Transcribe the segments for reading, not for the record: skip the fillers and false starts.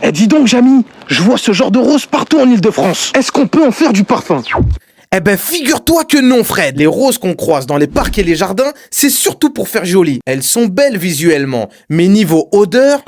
Eh dis donc, Jamy, je vois ce genre de rose partout en Île-de-France. Est-ce qu'on peut en faire du parfum? Eh ben, figure-toi que non, Fred. Les roses qu'on croise dans les parcs et les jardins, c'est surtout pour faire joli. Elles sont belles visuellement, mais niveau odeur,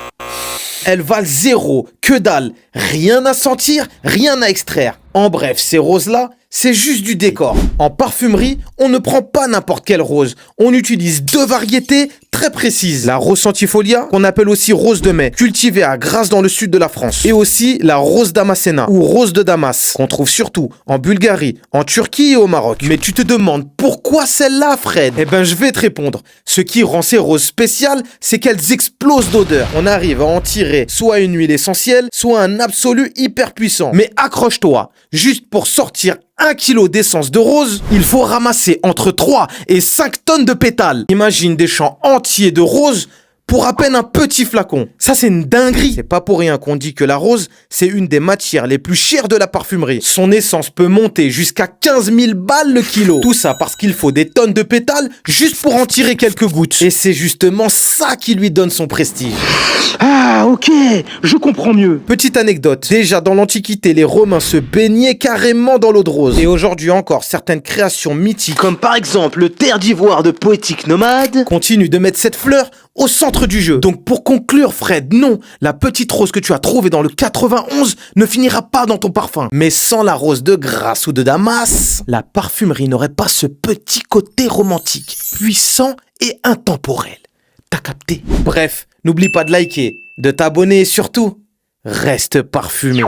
elles valent zéro, que dalle. Rien à sentir, rien à extraire. En bref, ces roses-là, c'est juste du décor. En parfumerie, on ne prend pas n'importe quelle rose. On utilise deux variétés très précises. La rose centifolia, qu'on appelle aussi rose de mai, cultivée à Grasse dans le sud de la France. Et aussi la rose damascena, ou rose de Damas, qu'on trouve surtout en Bulgarie, en Turquie et au Maroc. Mais tu te demandes pourquoi celle-là, Fred? Eh ben, je vais te répondre. Ce qui rend ces roses spéciales, c'est qu'elles explosent d'odeur. On arrive à en tirer soit une huile essentielle, soit un absolu hyper puissant. Mais accroche-toi, juste pour sortir 1 kilo d'essence de rose, il faut ramasser entre 3 et 5 tonnes de pétales. Imagine des champs entiers de roses pour à peine un petit flacon. Ça, c'est une dinguerie. C'est pas pour rien qu'on dit que la rose, c'est une des matières les plus chères de la parfumerie. Son essence peut monter jusqu'à 15 000 balles le kilo. Tout ça parce qu'il faut des tonnes de pétales juste pour en tirer quelques gouttes. Et c'est justement ça qui lui donne son prestige. Ah, ok, je comprends mieux. Petite anecdote, déjà dans l'Antiquité, les Romains se baignaient carrément dans l'eau de rose. Et aujourd'hui encore, certaines créations mythiques, Comme par exemple le terre d'ivoire de Poétique Nomade. continuent de mettre cette fleur au centre du jeu. Donc pour conclure, Fred, non, la petite rose que tu as trouvée dans le 91 ne finira pas dans ton parfum. Mais sans la rose de Grasse ou de Damas, la parfumerie n'aurait pas ce petit côté romantique, puissant et intemporel. T'as capté? Bref, n'oublie pas de liker, de t'abonner et surtout, reste parfumé.